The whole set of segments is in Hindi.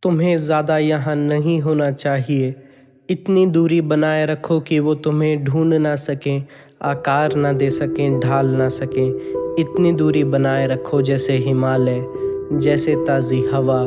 तुम्हें ज़्यादा यहाँ नहीं होना चाहिए। इतनी दूरी बनाए रखो कि वो तुम्हें ढूंढ ना सकें, आकार ना दे सकें, ढाल ना सकें। इतनी दूरी बनाए रखो जैसे हिमालय, जैसे ताज़ी हवा।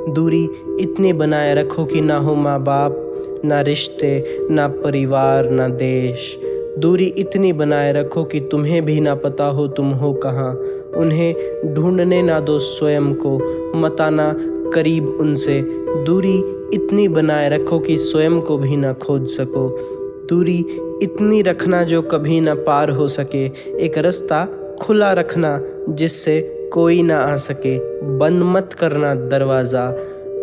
दूरी इतनी बनाए रखो कि ना हो माँ बाप, ना रिश्ते, ना परिवार, ना देश। दूरी इतनी बनाए रखो कि तुम्हें भी ना पता हो तुम हो कहाँ। उन्हें ढूंढने ना दो स्वयं को, मत आना करीब उनसे। दूरी इतनी बनाए रखो कि स्वयं को भी ना खोज सको। दूरी इतनी रखना जो कभी ना पार हो सके। एक रास्ता खुला रखना जिससे कोई ना आ सके। बंद मत करना दरवाज़ा,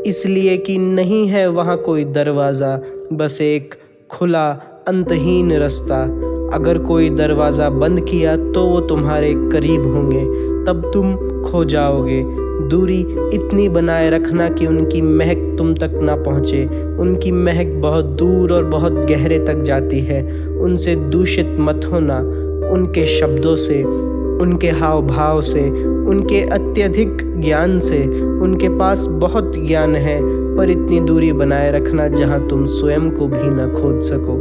इसलिए कि नहीं है वहाँ कोई दरवाज़ा, बस एक खुला अंतहीन रास्ता। अगर कोई दरवाज़ा बंद किया तो वो तुम्हारे करीब होंगे, तब तुम खो जाओगे। दूरी इतनी बनाए रखना कि उनकी महक तुम तक ना पहुँचे। उनकी महक बहुत दूर और बहुत गहरे तक जाती है। उनसे दूषित मत होना, उनके शब्दों से, उनके हाव भाव से, उनके अत्यधिक ज्ञान से। उनके पास बहुत ज्ञान है, पर इतनी दूरी बनाए रखना जहाँ तुम स्वयं को भी ना खोज सको।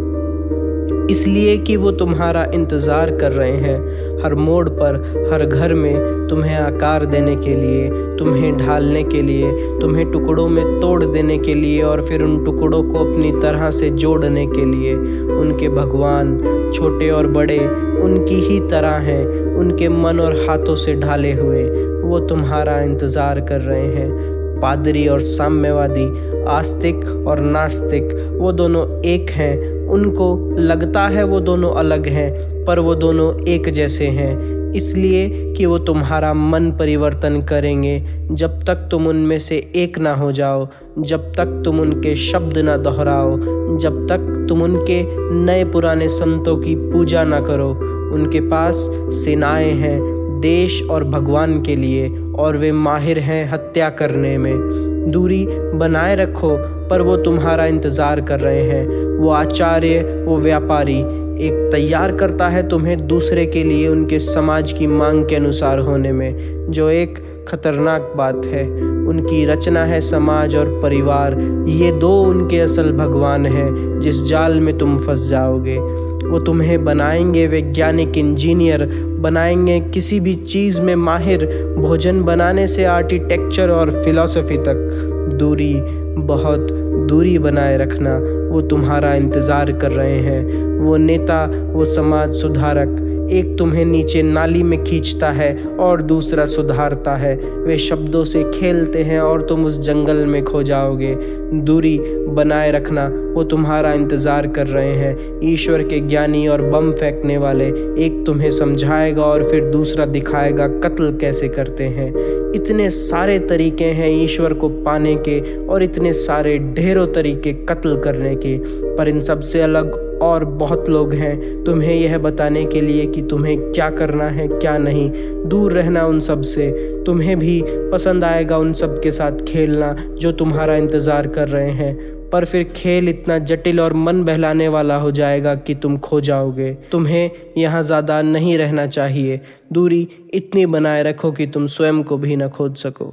इसलिए कि वो तुम्हारा इंतज़ार कर रहे हैं हर मोड़ पर, हर घर में, तुम्हें आकार देने के लिए, तुम्हें ढालने के लिए, तुम्हें टुकड़ों में तोड़ देने के लिए और फिर उन टुकड़ों को अपनी तरह से जोड़ने के लिए। उनके भगवान, छोटे और बड़े, उनकी ही तरह हैं, उनके मन और हाथों से ढाले हुए। वो तुम्हारा इंतज़ार कर रहे हैं। पादरी और साम्यवादी, आस्तिक और नास्तिक, वो दोनों एक हैं। उनको लगता है वो दोनों अलग हैं, पर वो दोनों एक जैसे हैं, इसलिए कि वो तुम्हारा मन परिवर्तन करेंगे जब तक तुम उनमें से एक ना हो जाओ, जब तक तुम उनके शब्द ना दोहराओ, जब तक तुम उनके नए पुराने संतों की पूजा ना करो। उनके पास सेनाएं हैं देश और भगवान के लिए, और वे माहिर हैं हत्या करने में। दूरी बनाए रखो, पर वो तुम्हारा इंतज़ार कर रहे हैं। वो आचार्य, वो व्यापारी, एक तैयार करता है तुम्हें दूसरे के लिए उनके समाज की मांग के अनुसार होने में, जो एक खतरनाक बात है। उनकी रचना है समाज और परिवार, ये दो उनके असल भगवान हैं जिस जाल में तुम फंस जाओगे। वो तुम्हें बनाएंगे वैज्ञानिक, इंजीनियर बनाएंगे, किसी भी चीज़ में माहिर, भोजन बनाने से आर्किटेक्चर और फिलॉसफी तक। दूरी, बहुत दूरी बनाए रखना। वो तुम्हारा इंतज़ार कर रहे हैं। वो नेता, वो समाज सुधारक, एक तुम्हें नीचे नाली में खींचता है और दूसरा सुधारता है। वे शब्दों से खेलते हैं और तुम उस जंगल में खो जाओगे। दूरी बनाए रखना, वो तुम्हारा इंतज़ार कर रहे हैं। ईश्वर के ज्ञानी और बम फेंकने वाले, एक तुम्हें समझाएगा और फिर दूसरा दिखाएगा कत्ल कैसे करते हैं। इतने सारे तरीके हैं ईश्वर को पाने के, और इतने सारे ढेरों तरीके कत्ल करने के, पर इन सब से अलग और बहुत लोग हैं तुम्हें यह बताने के लिए कि तुम्हें क्या करना है क्या नहीं। दूर रहना उन सब से। तुम्हें भी पसंद आएगा उन सब के साथ खेलना जो तुम्हारा इंतज़ार कर रहे हैं, पर फिर खेल इतना जटिल और मन बहलाने वाला हो जाएगा कि तुम खो जाओगे। तुम्हें यहाँ ज़्यादा नहीं रहना चाहिए। दूरी इतनी बनाए रखो कि तुम स्वयं को भी न खोज सको।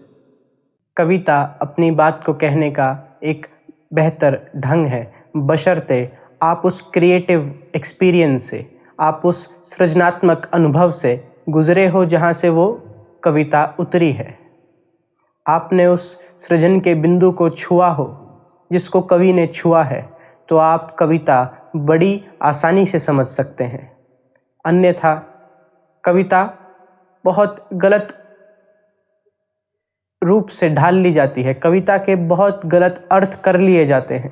कविता अपनी बात को कहने का एक बेहतर ढंग है, बशर्ते आप उस क्रिएटिव एक्सपीरियंस से, आप उस सृजनात्मक अनुभव से गुजरे हो जहाँ से वो कविता उतरी है। आपने उस सृजन के बिंदु को छुआ हो जिसको कवि ने छुआ है, तो आप कविता बड़ी आसानी से समझ सकते हैं। अन्यथा कविता बहुत गलत रूप से ढाल ली जाती है। कविता के बहुत गलत अर्थ कर लिए जाते हैं,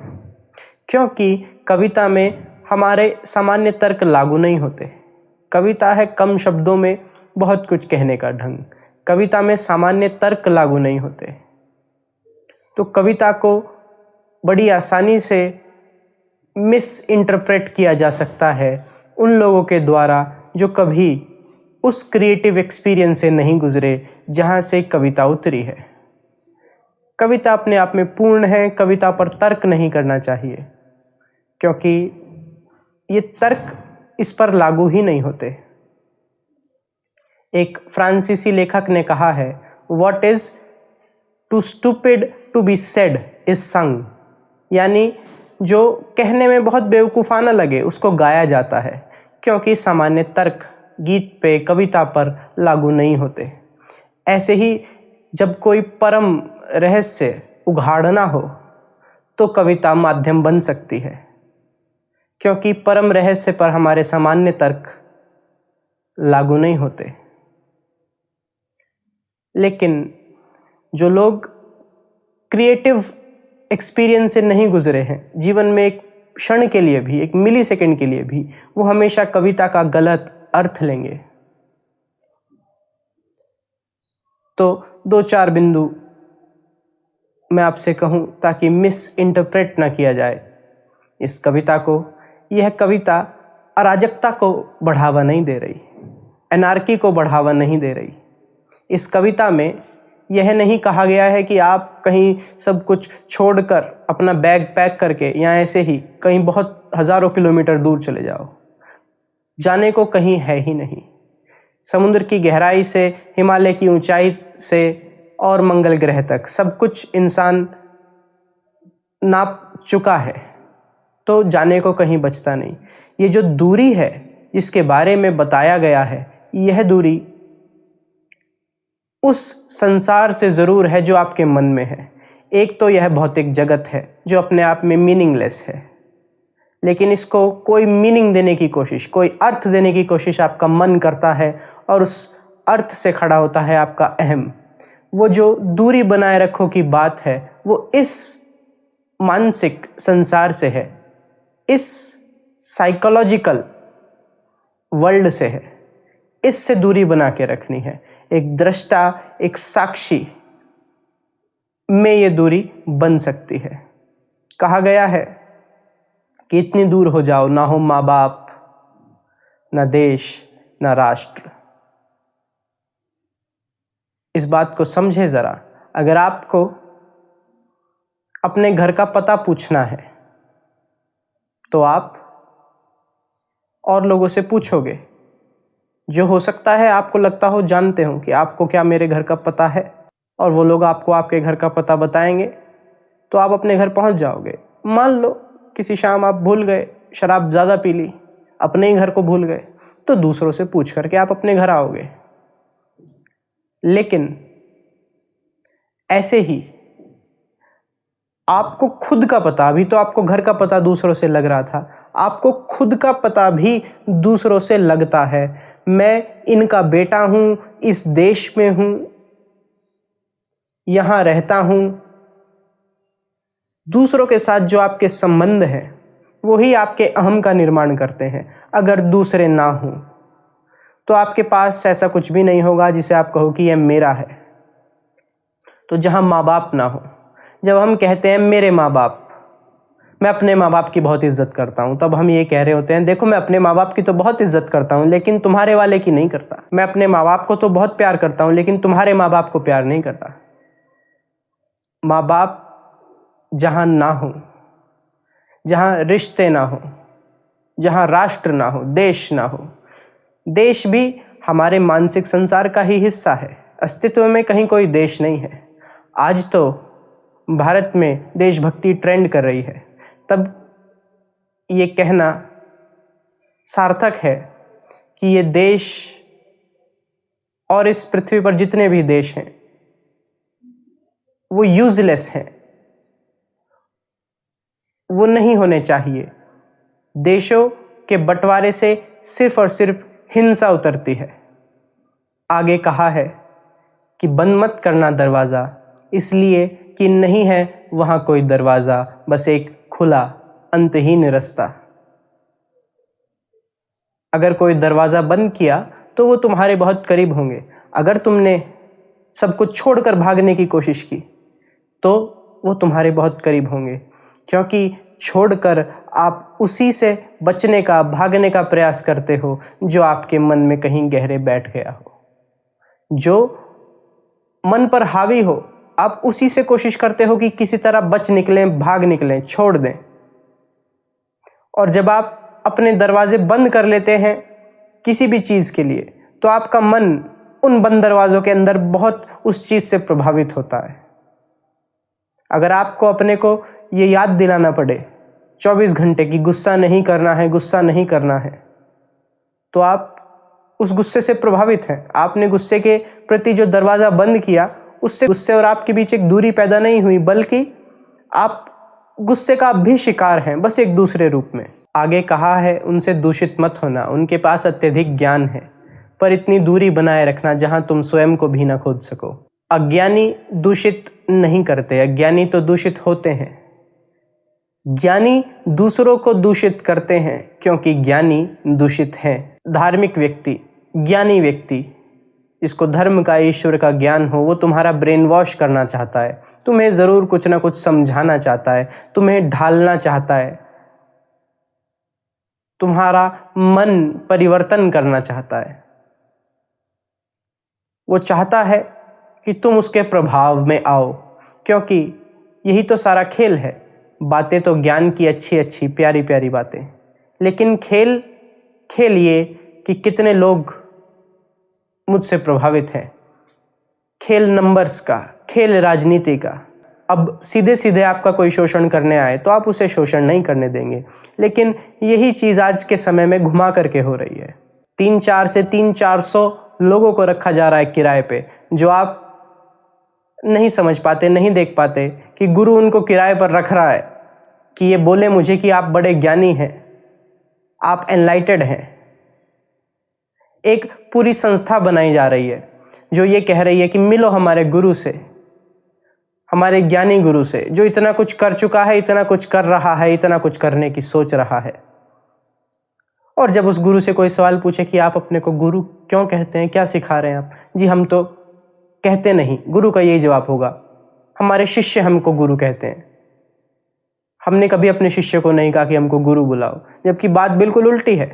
क्योंकि कविता में हमारे सामान्य तर्क लागू नहीं होते। कविता है कम शब्दों में बहुत कुछ कहने का ढंग। कविता में सामान्य तर्क लागू नहीं होते, तो कविता को बड़ी आसानी से मिस इंटरप्रेट किया जा सकता है उन लोगों के द्वारा जो कभी उस क्रिएटिव एक्सपीरियंस से नहीं गुजरे जहाँ से कविता उतरी है। कविता अपने आप में पूर्ण है। कविता पर तर्क नहीं करना चाहिए, क्योंकि ये तर्क इस पर लागू ही नहीं होते। एक फ्रांसीसी लेखक ने कहा है, what is too stupid to be said is sung, यानी जो कहने में बहुत बेवकूफ़ाना लगे उसको गाया जाता है, क्योंकि सामान्य तर्क गीत पे, कविता पर लागू नहीं होते। ऐसे ही जब कोई परम रहस्य उघाड़ना हो तो कविता माध्यम बन सकती है, क्योंकि परम रहस्य पर हमारे सामान्य तर्क लागू नहीं होते। लेकिन जो लोग क्रिएटिव एक्सपीरियंस से नहीं गुजरे हैं, जीवन में एक क्षण के लिए भी, एक मिली सेकेंड के लिए भी, वो हमेशा कविता का गलत अर्थ लेंगे। तो 2-4 बिंदु मैं आपसे कहूं ताकि मिस इंटरप्रेट ना किया जाए इस कविता को। यह कविता अराजकता को बढ़ावा नहीं दे रही, एनार्की को बढ़ावा नहीं दे रही। इस कविता में यह नहीं कहा गया है कि आप कहीं सब कुछ छोड़कर अपना बैग पैक करके या ऐसे ही कहीं बहुत हजारों किलोमीटर दूर चले जाओ। जाने को कहीं है ही नहीं। समुद्र की गहराई से, हिमालय की ऊंचाई से और मंगल ग्रह तक सब कुछ इंसान नाप चुका है, तो जाने को कहीं बचता नहीं। ये जो दूरी है जिसके बारे में बताया गया है, यह दूरी उस संसार से ज़रूर है जो आपके मन में है। एक तो यह भौतिक जगत है जो अपने आप में मीनिंगलेस है, लेकिन इसको कोई मीनिंग देने की कोशिश, कोई अर्थ देने की कोशिश आपका मन करता है, और उस अर्थ से खड़ा होता है आपका अहम। वो जो दूरी बनाए रखो की बात है, वो इस मानसिक संसार से है, इस साइकोलॉजिकल वर्ल्ड से है। इससे दूरी बना के रखनी है। एक दृष्टा, एक साक्षी में ये दूरी बन सकती है। कहा गया है कि इतनी दूर हो जाओ, ना हो माँ बाप, ना देश, ना राष्ट्र। इस बात को समझे जरा। अगर आपको अपने घर का पता पूछना है तो आप और लोगों से पूछोगे जो हो सकता है आपको लगता हो जानते हो कि आपको क्या मेरे घर का पता है, और वो लोग आपको आपके घर का पता बताएंगे तो आप अपने घर पहुंच जाओगे। मान लो किसी शाम आप भूल गए, शराब ज़्यादा पी ली, अपने ही घर को भूल गए, तो दूसरों से पूछ करके आप अपने घर आओगे। लेकिन ऐसे ही आपको खुद का पता, अभी तो आपको घर का पता दूसरों से लग रहा था, आपको खुद का पता भी दूसरों से लगता है। मैं इनका बेटा हूं, इस देश में हूं, यहां रहता हूं। दूसरों के साथ जो आपके संबंध हैं वही आपके अहम का निर्माण करते हैं। अगर दूसरे ना हों तो आपके पास ऐसा कुछ भी नहीं होगा जिसे आप कहो कि यह मेरा है। तो जहां माँ बाप ना हो, जब हम कहते हैं मेरे माँ बाप, मैं अपने माँ बाप की बहुत इज्जत करता हूं, तब हम ये कह रहे होते हैं देखो मैं अपने माँ बाप की तो बहुत इज्जत करता हूं लेकिन तुम्हारे वाले की नहीं करता। मैं अपने माँ बाप को तो बहुत प्यार करता हूं लेकिन तुम्हारे माँ बाप को प्यार नहीं करता। माँ बाप जहां ना हो, जहां रिश्ते ना हो, जहां राष्ट्र ना हो, देश ना हो। देश भी हमारे मानसिक संसार का ही हिस्सा है। अस्तित्व में कहीं कोई देश नहीं है। आज तो भारत में देशभक्ति ट्रेंड कर रही है, तब ये कहना सार्थक है कि ये देश और इस पृथ्वी पर जितने भी देश हैं वो यूजलेस हैं, वो नहीं होने चाहिए। देशों के बंटवारे से सिर्फ और सिर्फ हिंसा उतरती है। आगे कहा है कि बंद मत करना दरवाज़ा, इसलिए कि नहीं है वहाँ कोई दरवाज़ा, बस एक खुला अंतहीन रास्ता। अगर कोई दरवाज़ा बंद किया तो वो तुम्हारे बहुत करीब होंगे। अगर तुमने सब कुछ छोड़कर भागने की कोशिश की तो वो तुम्हारे बहुत करीब होंगे, क्योंकि छोड़कर आप उसी से बचने का, भागने का प्रयास करते हो जो आपके मन में कहीं गहरे बैठ गया हो, जो मन पर हावी हो। आप उसी से कोशिश करते हो कि किसी तरह बच निकलें, भाग निकलें, छोड़ दें। और जब आप अपने दरवाजे बंद कर लेते हैं किसी भी चीज़ के लिए, तो आपका मन उन बंद दरवाज़ों के अंदर बहुत उस चीज़ से प्रभावित होता है। अगर आपको अपने को ये याद दिलाना पड़े 24 घंटे कि गुस्सा नहीं करना है, गुस्सा नहीं करना है, तो आप उस गुस्से से प्रभावित हैं। आपने गुस्से के प्रति जो दरवाजा बंद किया, उससे गुस्से और आपके बीच एक दूरी पैदा नहीं हुई, बल्कि आप गुस्से का भी शिकार हैं, बस एक दूसरे रूप में। आगे कहा है, उनसे दूषित मत होना, उनके पास अत्यधिक ज्ञान है, पर इतनी दूरी बनाए रखना जहां तुम स्वयं को भी ना खोज सको। अज्ञानी दूषित नहीं करते, अज्ञानी तो दूषित होते हैं। ज्ञानी दूसरों को दूषित करते हैं क्योंकि ज्ञानी दूषित हैं। धार्मिक व्यक्ति, ज्ञानी व्यक्ति, जिसको धर्म का, ईश्वर का ज्ञान हो, वो तुम्हारा ब्रेन वॉश करना चाहता है, तुम्हें जरूर कुछ ना कुछ समझाना चाहता है, तुम्हें ढालना चाहता है, तुम्हारा मन परिवर्तन करना चाहता है। वो चाहता है कि तुम उसके प्रभाव में आओ, क्योंकि यही तो सारा खेल है। बातें तो ज्ञान की अच्छी अच्छी प्यारी प्यारी बातें, लेकिन खेल ये कि कितने लोग मुझसे प्रभावित हैं। खेल नंबर्स का, खेल राजनीति का। अब सीधे सीधे आपका कोई शोषण करने आए तो आप उसे शोषण नहीं करने देंगे, लेकिन यही चीज आज के समय में घुमा करके हो रही है। 300-400 लोगों को रखा जा रहा है किराए पे, जो आप नहीं समझ पाते, नहीं देख पाते कि गुरु उनको किराए पर रख रहा है कि ये बोले मुझे कि आप बड़े ज्ञानी हैं, आप एनलाइटेड हैं। एक पूरी संस्था बनाई जा रही है जो ये कह रही है कि मिलो हमारे गुरु से, हमारे ज्ञानी गुरु से, जो इतना कुछ कर चुका है, इतना कुछ कर रहा है, इतना कुछ करने की सोच रहा है। और जब उस गुरु से कोई सवाल पूछे कि आप अपने को गुरु क्यों कहते हैं, क्या सिखा रहे हैं आप, जी हम तो कहते नहीं, गुरु का यही जवाब होगा, हमारे शिष्य हमको गुरु कहते हैं। हमने कभी अपने शिष्य को नहीं कहा कि हमको गुरु बुलाओ, जबकि बात बिल्कुल उल्टी है।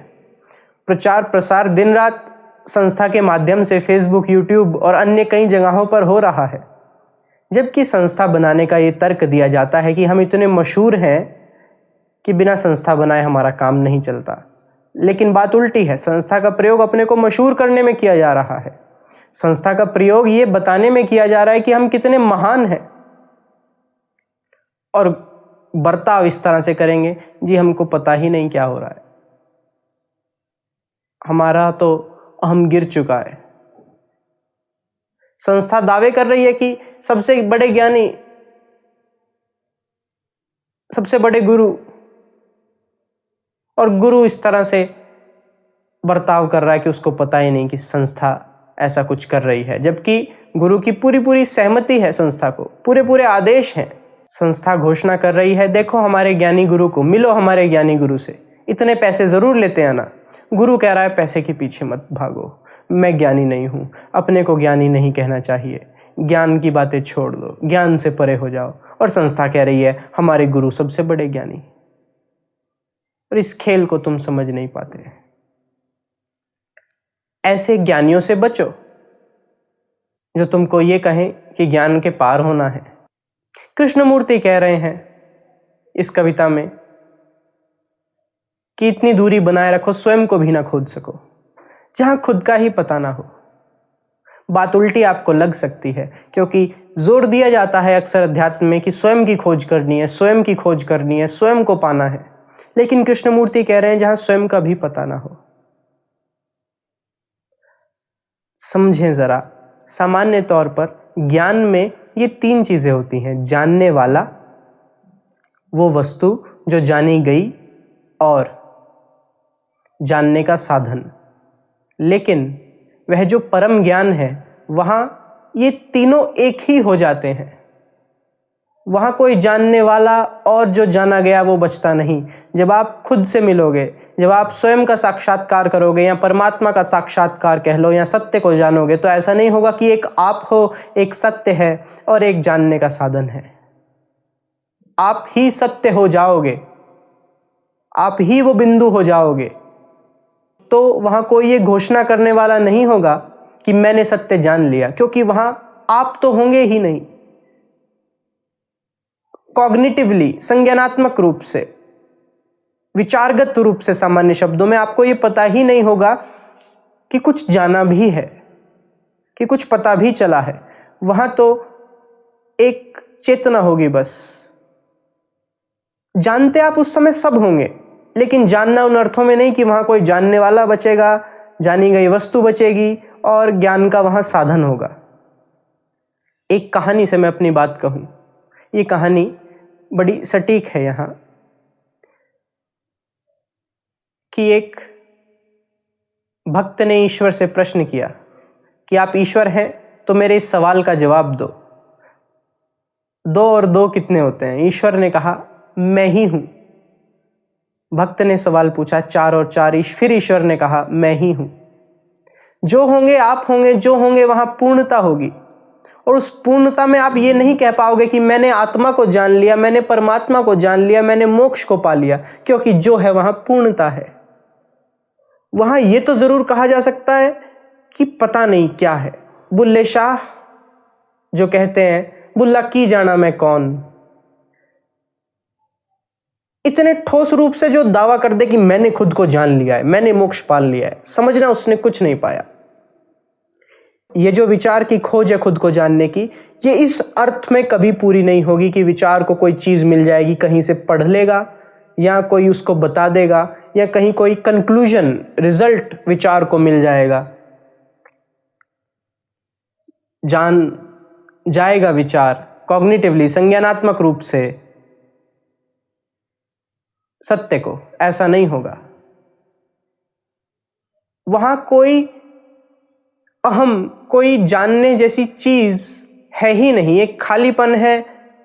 प्रचार प्रसार दिन रात संस्था के माध्यम से फेसबुक, यूट्यूब और अन्य कई जगहों पर हो रहा है, जबकि संस्था बनाने का ये तर्क दिया जाता है कि हम इतने मशहूर हैं कि बिना संस्था बनाए हमारा काम नहीं चलता। लेकिन बात उल्टी है, संस्था का प्रयोग अपने को मशहूर करने में किया जा रहा है। संस्था का प्रयोग ये बताने में किया जा रहा है कि हम कितने महान हैं, और बर्ताव इस तरह से करेंगे, जी हमको पता ही नहीं क्या हो रहा है, हमारा तो अहम गिर चुका है। संस्था दावे कर रही है कि सबसे बड़े ज्ञानी, सबसे बड़े गुरु, और गुरु इस तरह से बर्ताव कर रहा है कि उसको पता ही नहीं कि संस्था ऐसा कुछ कर रही है, जबकि गुरु की पूरी पूरी सहमति है, संस्था को पूरे पूरे आदेश हैं। संस्था घोषणा कर रही है, देखो हमारे ज्ञानी गुरु को, मिलो हमारे ज्ञानी गुरु से, इतने पैसे जरूर लेते हैं ना। गुरु कह रहा है पैसे के पीछे मत भागो, मैं ज्ञानी नहीं हूं, अपने को ज्ञानी नहीं कहना चाहिए, ज्ञान की बातें छोड़ दो, ज्ञान से परे हो जाओ। और संस्था कह रही है हमारे गुरु सबसे बड़े ज्ञानी। और इस खेल को तुम समझ नहीं पाते। ऐसे ज्ञानियों से बचो जो तुमको ये कहें कि ज्ञान के पार होना है। कृष्णमूर्ति कह रहे हैं इस कविता में कि इतनी दूरी बनाए रखो, स्वयं को भी ना खोज सको, जहां खुद का ही पता ना हो। बात उल्टी आपको लग सकती है, क्योंकि जोर दिया जाता है अक्सर अध्यात्म में कि स्वयं की खोज करनी है, स्वयं की खोज करनी है, स्वयं को पाना है। लेकिन कृष्णमूर्ति कह रहे हैं जहां स्वयं का भी पता ना हो। समझें जरा, सामान्य तौर पर ज्ञान में ये 3 चीजें होती हैं: जानने वाला, वो वस्तु जो जानी गई, और जानने का साधन। लेकिन वह जो परम ज्ञान है, वहां ये तीनों एक ही हो जाते हैं। वहां कोई जानने वाला और जो जाना गया वो बचता नहीं। जब आप खुद से मिलोगे, जब आप स्वयं का साक्षात्कार करोगे, या परमात्मा का साक्षात्कार कह लो, या सत्य को जानोगे, तो ऐसा नहीं होगा कि एक आप हो, एक सत्य है और एक जानने का साधन है। आप ही सत्य हो जाओगे, आप ही वो बिंदु हो जाओगे। तो वहां कोई ये घोषणा करने वाला नहीं होगा कि मैंने सत्य जान लिया, क्योंकि वहां आप तो होंगे ही नहीं। कॉग्निटिवली, संज्ञानात्मक रूप से, विचारगत रूप से, सामान्य शब्दों में आपको ये पता ही नहीं होगा कि कुछ जाना भी है, कि कुछ पता भी चला है। वहां तो एक चेतना होगी बस। जानते आप उस समय सब होंगे, लेकिन जानना उन अर्थों में नहीं कि वहां कोई जानने वाला बचेगा, जानी गई वस्तु बचेगी और ज्ञान का वहां साधन होगा। एक कहानी से मैं अपनी बात कहूं, ये कहानी बड़ी सटीक है यहां, कि एक भक्त ने ईश्वर से प्रश्न किया कि आप ईश्वर हैं तो मेरे इस सवाल का जवाब दो, 2 और 2 कितने होते हैं? ईश्वर ने कहा मैं ही हूं। भक्त ने सवाल पूछा 4 और 4, फिर ईश्वर ने कहा मैं ही हूं। जो होंगे आप होंगे, जो होंगे वहां पूर्णता होगी, और उस पूर्णता में आप ये नहीं कह पाओगे कि मैंने आत्मा को जान लिया, मैंने परमात्मा को जान लिया, मैंने मोक्ष को पा लिया, क्योंकि जो है वहां पूर्णता है। वहां यह तो जरूर कहा जा सकता है कि पता नहीं क्या है। बुल्ले शाह जो कहते हैं, बुल्ला की जाना मैं कौन, इतने ठोस रूप से जो दावा कर दे कि मैंने खुद को जान लिया है, मैंने मोक्ष पाल लिया है, समझना उसने कुछ नहीं पाया। ये जो विचार की खोज है खुद को जानने की, ये इस अर्थ में कभी पूरी नहीं होगी कि विचार को कोई चीज मिल जाएगी, कहीं से पढ़ लेगा या कोई उसको बता देगा या कहीं कोई कंक्लूजन, रिजल्ट विचार को मिल जाएगा। जान जाएगा विचार कॉग्निटिवली, संज्ञानात्मक रूप से सत्य को, ऐसा नहीं होगा। वहां कोई अहम, कोई जानने जैसी चीज है ही नहीं। एक खालीपन है,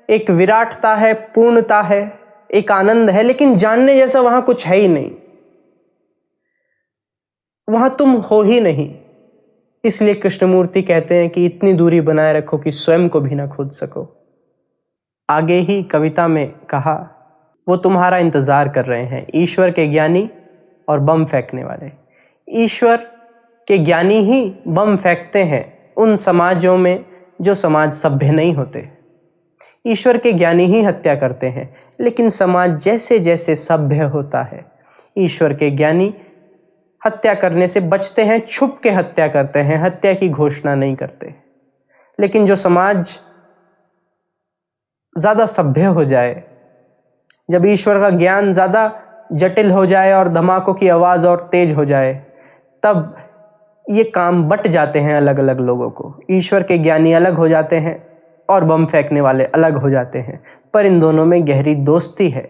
एक विराटता है, पूर्णता है, एक आनंद है, लेकिन जानने जैसा वहां कुछ है ही नहीं। वहां तुम हो ही नहीं। इसलिए कृष्णमूर्ति कहते हैं कि इतनी दूरी बनाए रखो कि स्वयं को भी ना खोज सको। आगे ही कविता में कहा, वो तुम्हारा इंतजार कर रहे हैं, ईश्वर के ज्ञानी और बम फेंकने वाले। ईश्वर के ज्ञानी ही बम फेंकते हैं उन समाजों में जो समाज सभ्य नहीं होते। ईश्वर के ज्ञानी ही हत्या करते हैं, लेकिन समाज जैसे जैसे सभ्य होता है, ईश्वर के ज्ञानी हत्या करने से बचते हैं, छुप के हत्या करते हैं, हत्या की घोषणा नहीं करते। लेकिन जो समाज ज्यादा सभ्य हो जाए, जब ईश्वर का ज्ञान ज्यादा जटिल हो जाए और धमाकों की आवाज और तेज हो जाए, तब ये काम बट जाते हैं अलग अलग लोगों को। ईश्वर के ज्ञानी अलग हो जाते हैं और बम फेंकने वाले अलग हो जाते हैं, पर इन दोनों में गहरी दोस्ती है,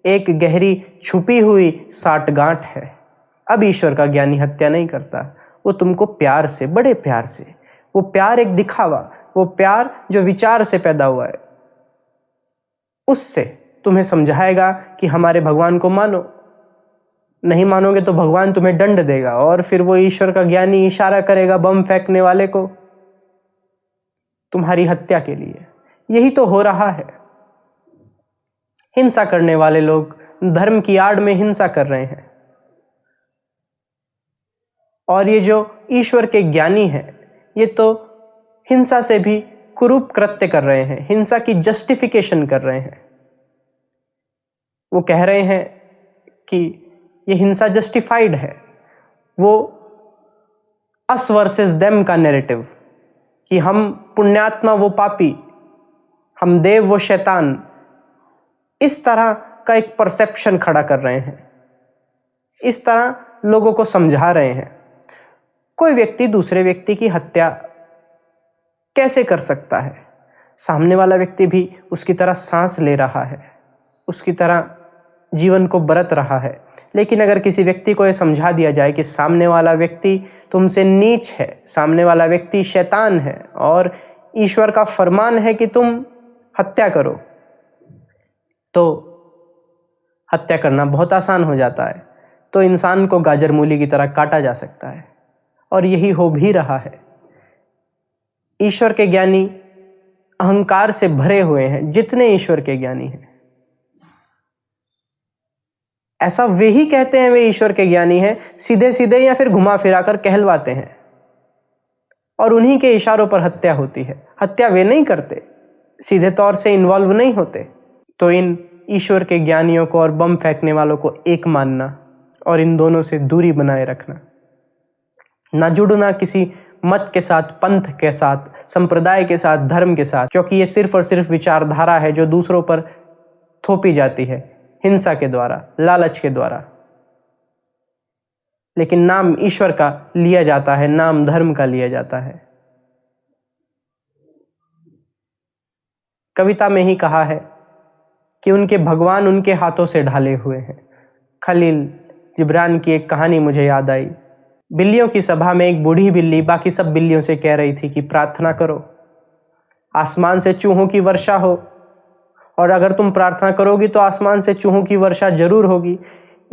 एक गहरी छुपी हुई साठगांठ है। अब ईश्वर का ज्ञानी हत्या नहीं करता, वो तुमको प्यार से, बड़े प्यार से, वो प्यार एक दिखावा, वो प्यार जो विचार से पैदा हुआ है, उससे तुम्हें समझाएगा कि हमारे भगवान को मानो। नहीं मानोगे तो भगवान तुम्हें दंड देगा, और फिर वो ईश्वर का ज्ञानी इशारा करेगा बम फेंकने वाले को तुम्हारी हत्या के लिए। यही तो हो रहा है। हिंसा करने वाले लोग धर्म की आड़ में हिंसा कर रहे हैं, और ये जो ईश्वर के ज्ञानी हैं, ये तो हिंसा से भी कुरूप कृत्य कर रहे हैं, हिंसा की जस्टिफिकेशन कर रहे हैं। वो कह रहे हैं कि ये हिंसा जस्टिफाइड है। वो अस वर्सेस देम का नैरेटिव, कि हम पुण्यात्मा वो पापी, हम देव वो शैतान, इस तरह का एक परसेप्शन खड़ा कर रहे हैं, इस तरह लोगों को समझा रहे हैं। कोई व्यक्ति दूसरे व्यक्ति की हत्या कैसे कर सकता है? सामने वाला व्यक्ति भी उसकी तरह सांस ले रहा है, उसकी तरह जीवन को बरत रहा है। लेकिन अगर किसी व्यक्ति को यह समझा दिया जाए कि सामने वाला व्यक्ति तुमसे नीच है, सामने वाला व्यक्ति शैतान है, और ईश्वर का फरमान है कि तुम हत्या करो, तो हत्या करना बहुत आसान हो जाता है। तो इंसान को गाजर मूली की तरह काटा जा सकता है, और यही हो भी रहा है। ईश्वर के ज्ञानी अहंकार से भरे हुए हैं, जितने ईश्वर के ज्ञानी हैं। ऐसा वे ही कहते हैं वे ईश्वर के ज्ञानी हैं, सीधे सीधे या फिर घुमा फिरा कर कहलवाते हैं, और उन्हीं के इशारों पर हत्या होती है। हत्या वे नहीं करते, सीधे तौर से इन्वॉल्व नहीं होते। तो इन ईश्वर के ज्ञानियों को और बम फेंकने वालों को एक मानना और इन दोनों से दूरी बनाए रखना, ना जुड़ना किसी मत के साथ, पंथ के साथ, संप्रदाय के साथ, धर्म के साथ, क्योंकि ये सिर्फ और सिर्फ विचारधारा है जो दूसरों पर थोपी जाती है हिंसा के द्वारा, लालच के द्वारा। लेकिन नाम ईश्वर का लिया जाता है, नाम धर्म का लिया जाता है। कविता में ही कहा है कि उनके भगवान उनके हाथों से ढाले हुए हैं। खलील जिब्रान की एक कहानी मुझे याद आई। बिल्लियों की सभा में एक बूढ़ी बिल्ली बाकी सब बिल्लियों से कह रही थी कि प्रार्थना करो, आसमान से चूहों की वर्षा हो, और अगर तुम प्रार्थना करोगी तो आसमान से चूहों की वर्षा जरूर होगी।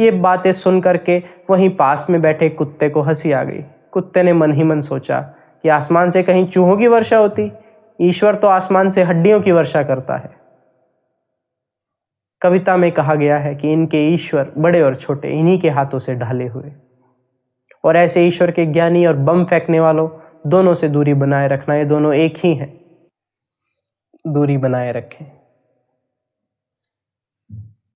ये बातें सुन करके वहीं पास में बैठे कुत्ते को हंसी आ गई। कुत्ते ने मन ही मन सोचा कि आसमान से कहीं चूहों की वर्षा होती, ईश्वर तो आसमान से हड्डियों की वर्षा करता है। कविता में कहा गया है कि इनके ईश्वर बड़े और छोटे इन्हीं के हाथों से ढाले हुए। और ऐसे ईश्वर के ज्ञानी और बम फेंकने वालों दोनों से दूरी बनाए रखना, ये दोनों एक ही हैं। दूरी बनाए रखें।